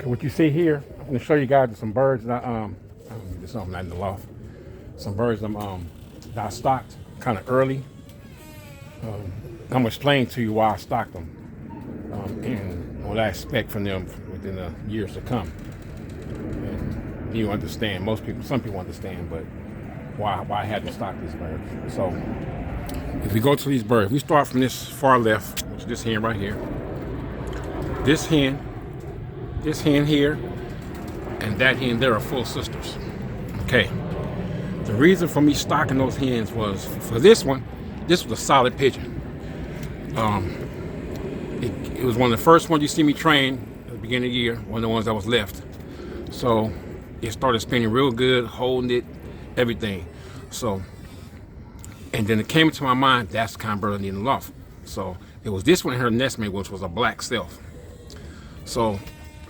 what you see here, I'm gonna show you guys some birds that this something not in the loft. Some birds that I stocked kind of early. I'm gonna explain to you why I stocked them and what I expect from them within the years to come. And you understand, some people understand, but why I had to stock these birds. So if we go to these birds, we start from this far left, which is this hen right here. This hen here, and that hen there are full sisters. Okay. The reason for me stocking those hens was for this one. This was a solid pigeon. It was one of the first ones you see me train at the beginning of the year. One of the ones that was left. So it started spinning real good, holding it, everything. So, and then it came into my mind, that's the kind of bird I need in the loft. So it was this one in her nestmate, which was a black self. So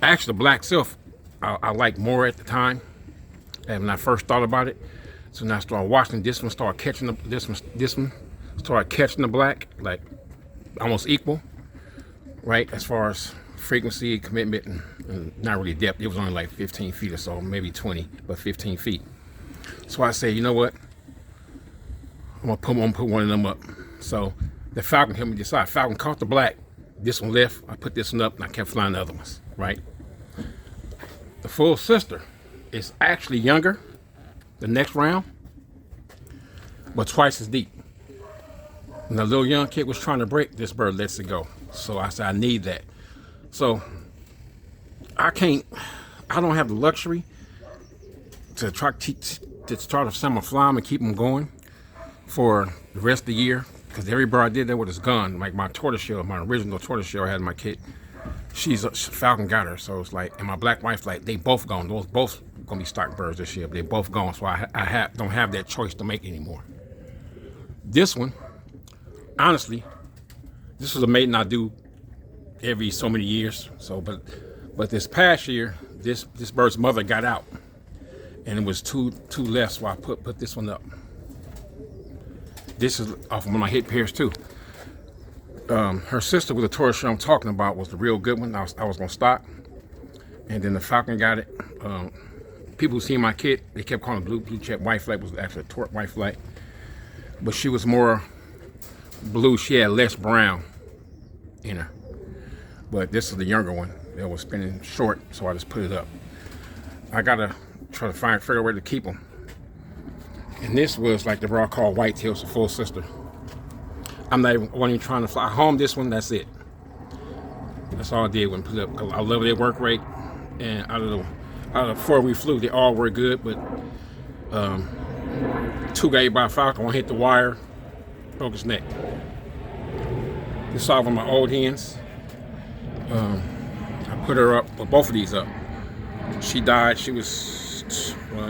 actually the black self I liked more at the time. And when I first thought about it, so when I started watching, this one started catching this one started catching the black, like almost equal, right? As far as frequency, commitment, and not really depth. It was only like 15 feet or so, maybe 20, but 15 feet. So I say, you know what? I'm gonna put one of them up. So the falcon helped me decide. Falcon caught the black. This one left. I put this one up, and I kept flying the other ones, right? The full sister is actually younger the next round, but twice as deep. When the little young kid was trying to break, this bird lets it go. So I said, I need that. So I don't have the luxury to try to start a summer fly them and keep them going for the rest of the year. Because every bird I did that with is gone. Like my tortoiseshell, my original tortoiseshell I had in my kit. Falcon got her. So it's like, and my black wife, like, they both gone. Those both gonna be stock birds this year, but they both gone. So I don't have that choice to make anymore. This one, honestly, this was a maiden I do every so many years. So, but this past year, this bird's mother got out, and it was two left. So I put this one up. This is off of one of my hit pairs too. Her sister with the tortoiseshell I'm talking about was the real good one. I was gonna stock, and then the falcon got it. People who see my kit, they kept calling it blue check white flight. Was actually a tort white flight, but she was more blue. She had less brown in her. But this is the younger one that was spinning short, so I just put it up. I gotta try to figure out where to keep them. And this was like the raw called whitetails, the full sister. I wasn't even trying to fly. I homed this one, that's it. That's all I did when I put it up. I love their work rate. And out of the four we flew, they all were good, but two got hit by a falcon, one hit the wire, broke his neck. This is all of my old hens. I put her up, well, both of these up. She died, she was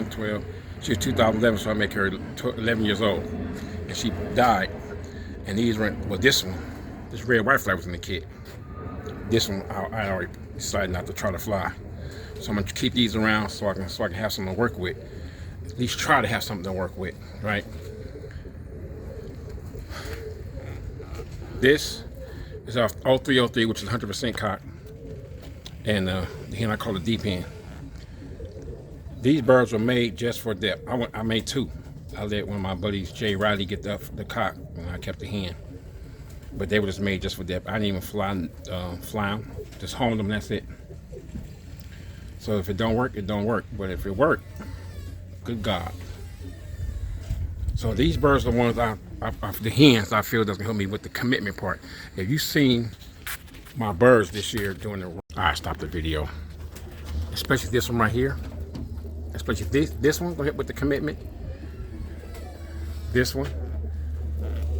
12. She was 2011, so I make her 11 years old. And she died. And these were, well, this red white fly was in the kit. This one, I already decided not to try to fly. So I'm gonna keep these around so I can have something to work with. At least try to have something to work with, right? This is our 0303, which is 100% cock. And the hen I call a deep hen. These birds were made just for depth. I made two. I let one of my buddies, Jay Riley, get the cock, and I kept the hen. But they were just made just for depth. I didn't even fly them. Just homed them, that's it. So if it don't work, it don't work. But if it worked, good God. So these birds are the ones the hens I feel that's gonna help me with the commitment part. If you've seen my birds this year doing the, I stopped the video. Especially this one right here. Especially this one, go ahead with the commitment. This one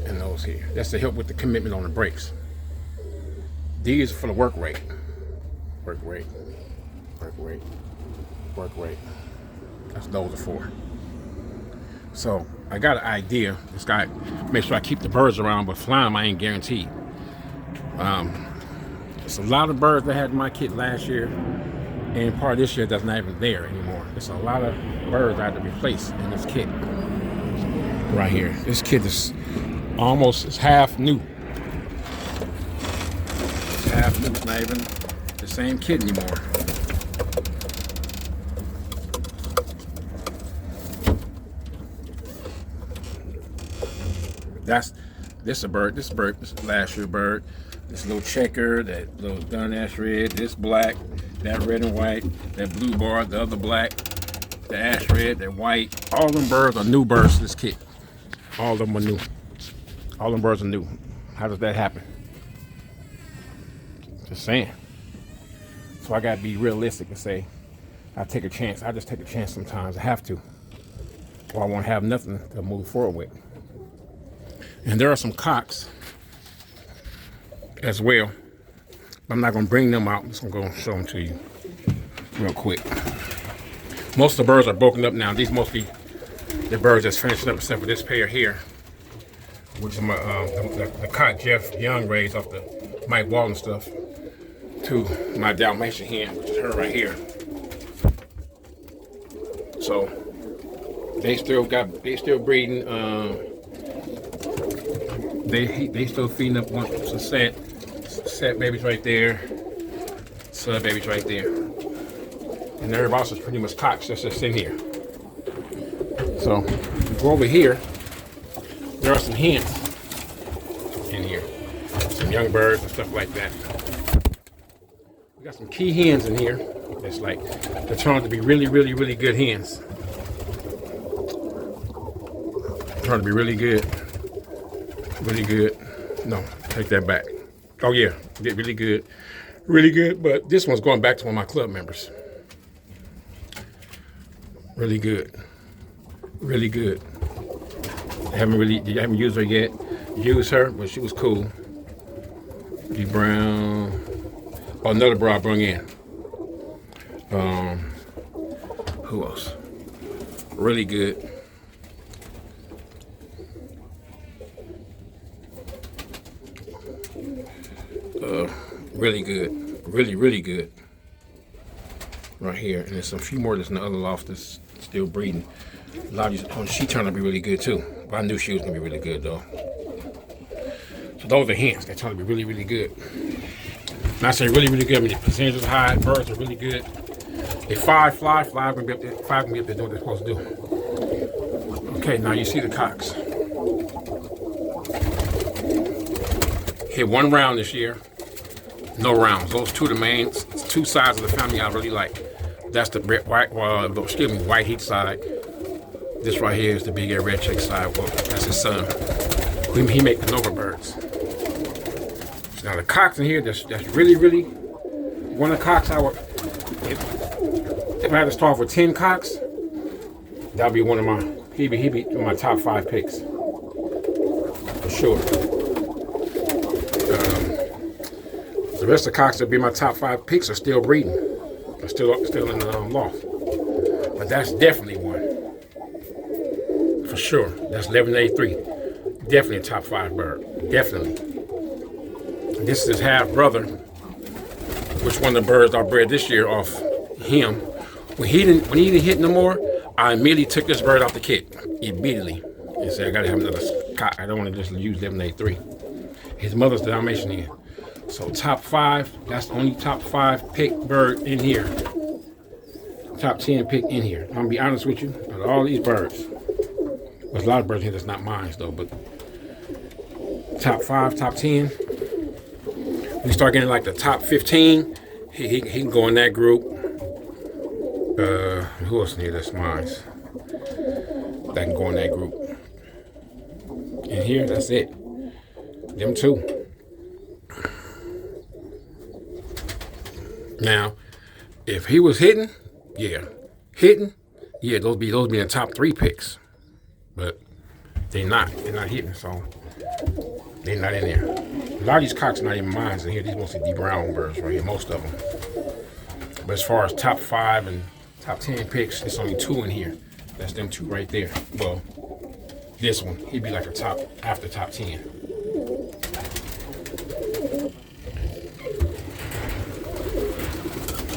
and those here. That's to help with the commitment on the brakes. These are for the work rate. Work rate. Work rate. Work rate. That's those are for. So I got an idea. This guy make sure I keep the birds around, but flying them I ain't guaranteed. It's a lot of birds that I had in my kit last year, and part of this year that's not even there anymore. It's a lot of birds I had to replace in this kit. Right here. This kit is almost half new. It's half new. It's not even the same kit anymore. This a bird. This is last year bird. This little checker, that little dun ash red, this black, that red and white, that blue bar, the other black, the ash red, that white. All them birds are new birds to this kit. All of them are new. All them birds are new. How does that happen? Just saying. So I gotta be realistic and say, I take a chance. I just take a chance sometimes. I have to. Or I won't have nothing to move forward with. And there are some cocks as well. I'm not gonna bring them out. I'm just gonna go show them to you real quick. Most of the birds are broken up now. These mostly the birds that's finished up, except for this pair here, which is my the cock Jeff Young raised off the Mike Walton stuff, to my Dalmatian hen, which is her right here. So they still breeding. They still feeding up one set babies right there, stud babies right there, and everybody else is pretty much cocks just in here. So go over here. There are some hens in here, some young birds and stuff like that. We got some key hens in here. It's like they're trying to be really, really, really good hens. Trying to be really good. Really good. No, take that back. Oh yeah, get really good. Really good, but this one's going back to one of my club members. Really good. Really good. I haven't used her yet. Used her, but she was cool. D Brown. Oh, another bra I brought in. Who else? Really good. Really good. Really, really good. Right here. And there's a few more that's in the other loft that's still breeding. A lot of these, oh, she turned out to be really good too. But I knew she was gonna be really good though. So those are hens. They turned out to be really, really good. And I say really, really good. I mean, the percentages are high. Birds are really good. If five gonna be up there. Five gonna be up there doing what they're supposed to do. Okay, now you see the cocks. Hit one round this year. No rounds. Those two, the main two sides of the family I really like. That's the white heat side. This right here is the big red check side. Well, that's his son. He make the Nova birds. So now the cocks in here, that's really, really, one of the cocks I would, if I had to start with 10 cocks, that'd be one of my, he'd be my top 5 picks. For sure. The rest of the cocks that be my top 5 picks are still breeding. They're still in the loft. But that's definitely one. For sure. That's 1183. Definitely a top 5 bird. Definitely. This is his half brother, which one of the birds I bred this year off him. When he didn't hit no more, I immediately took this bird off the kit. Immediately. And said, I gotta have another cock. I don't want to just use 1183. His mother's the Dalmatian hen. So top 5, that's the only top 5 pick bird in here. Top 10 pick in here. I'm gonna be honest with you, out of all these birds, there's a lot of birds here that's not mine though, but top 5, top 10. We start getting like the top 15, he can go in that group. Who else in here that's mine? That can go in that group. In here, that's it. Them two. Now, if he was hitting, those be the top 3 picks. But they're not hitting, so they're not in there. A lot of these cocks are not even mine in here. These mostly D Brown birds right here, most of them. But as far as top 5 and top 10 picks, there's only 2 in here. That's them 2 right there. Well, this one, he'd be like a top, after top 10.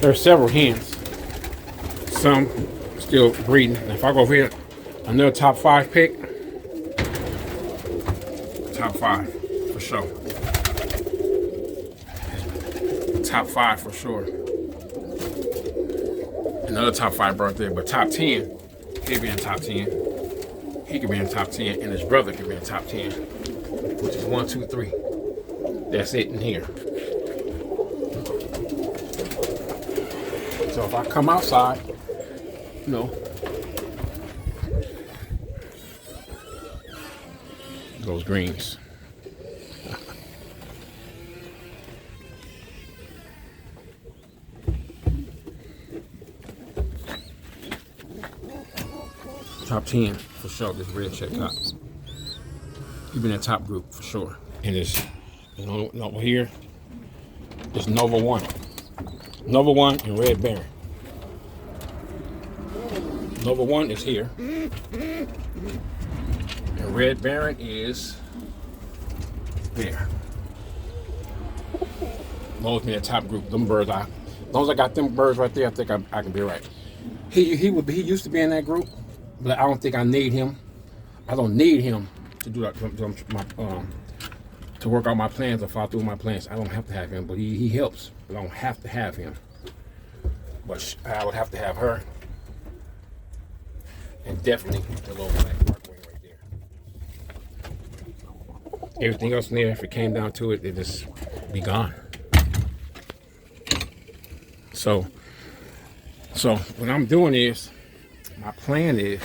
There are several hens. Some still breeding. And if I go over here, another top 5 pick. Top 5 for sure. Top 5 for sure. Another top 5 right there, but top 10, he'd be in top 10. He could be in top 10, and his brother could be in top 10. which is 1, 2, 3. That's it in here. So if I come outside, you know, those greens. Top 10 for sure. This red check top. You've been in top group for sure. And this, you know, over here, it's Nova 1. Nova 1 and Red Baron. Nova 1 is here. And Red Baron is there. Those been in top group. Them birds, as long as I got them birds right there, I think I can be right. He used to be in that group, but I don't think I need him. I don't need him to do that, to work out my plans or follow through my plans. I don't have to have him, but he helps. But I don't have to have him. But I would have to have her, and definitely the little black Parkwing right there. Everything else in there, if it came down to it, it just be gone. So what I'm doing is, my plan is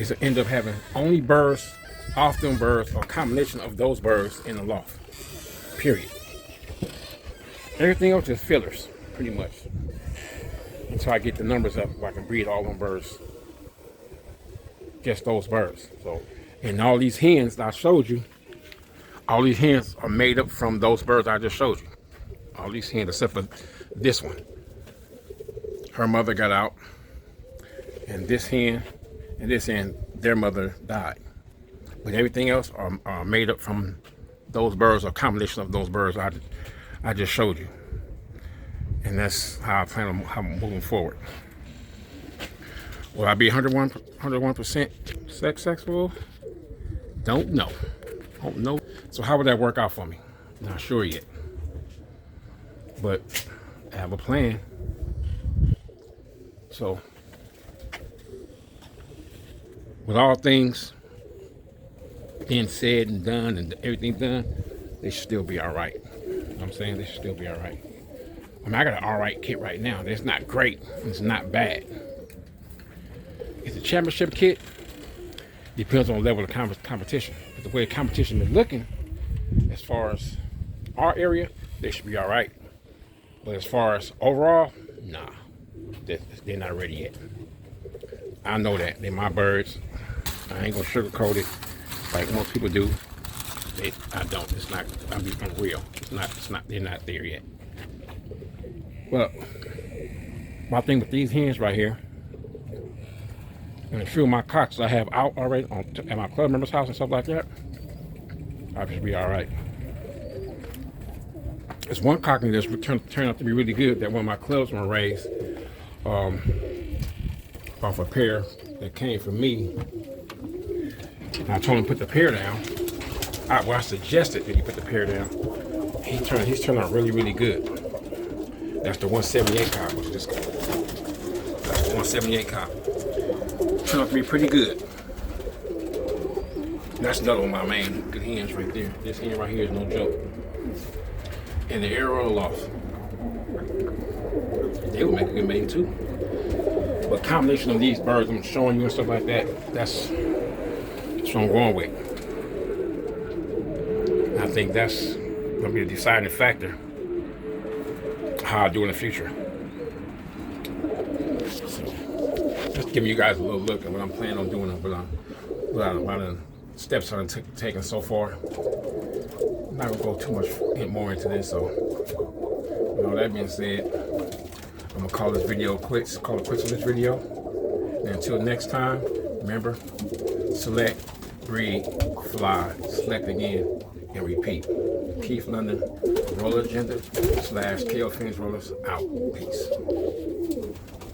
to end up having only birds, off them birds, or a combination of those birds in the loft. Period. Everything else is fillers, pretty much. Until I get the numbers up where I can breed all them birds. Just those birds. So, and all these hens that I showed you, all these hens are made up from those birds I just showed you. All these hens, except for this one. Her mother got out, and this hen and this hen, their mother died. But everything else are made up from those birds, or a combination of those birds I just showed you. And that's how I plan on how I'm moving forward. Will I be 101% successful? Don't know. Don't know. So how would that work out for me? Not sure yet. But I have a plan. So, with all things being said and done and everything done, they should still be all right. You know what I'm saying? They should still be all right. I mean, I got an all right kit right now. It's not great. It's not bad. It's a championship kit. Depends on the level of competition. But the way the competition is looking, as far as our area, they should be all right. But as far as overall, nah. They're not ready yet. I know that. They're my birds. I ain't gonna sugarcoat it like most people do. I don't. It's not. I'm real. It's not. They're not there yet. Well, my thing with these hens right here, and a few of my cocks I have out already at my club member's house and stuff like that, I should be all right. There's one cockney that's turned out to be really good that one of my clubs want to raise. Off a pair that came from me. And I told him to put the pair down. I suggested that he put the pair down. He's turned out really, really good. That's the 178 cock, which is this guy. That's the 178 cock. Turned out to be pretty good. That's another one of my main good hens right there. This hen right here is no joke. And the arrow loft. They would make a good mating too. But combination of these birds I'm showing you and stuff like that, that's what I'm going with. And I think that's gonna be a deciding factor how I do in the future. So, just giving you guys a little look at what I'm planning on doing, what the steps I'm taking so far. I'm not gonna go too much more into this, so with all that being said, I'm gonna call this video quits. Call it quits on this video. And until next time, remember, select, breed, fly, select again, and repeat. Keith London, Roller Agenda / KO Phoenix Rollers out. Peace.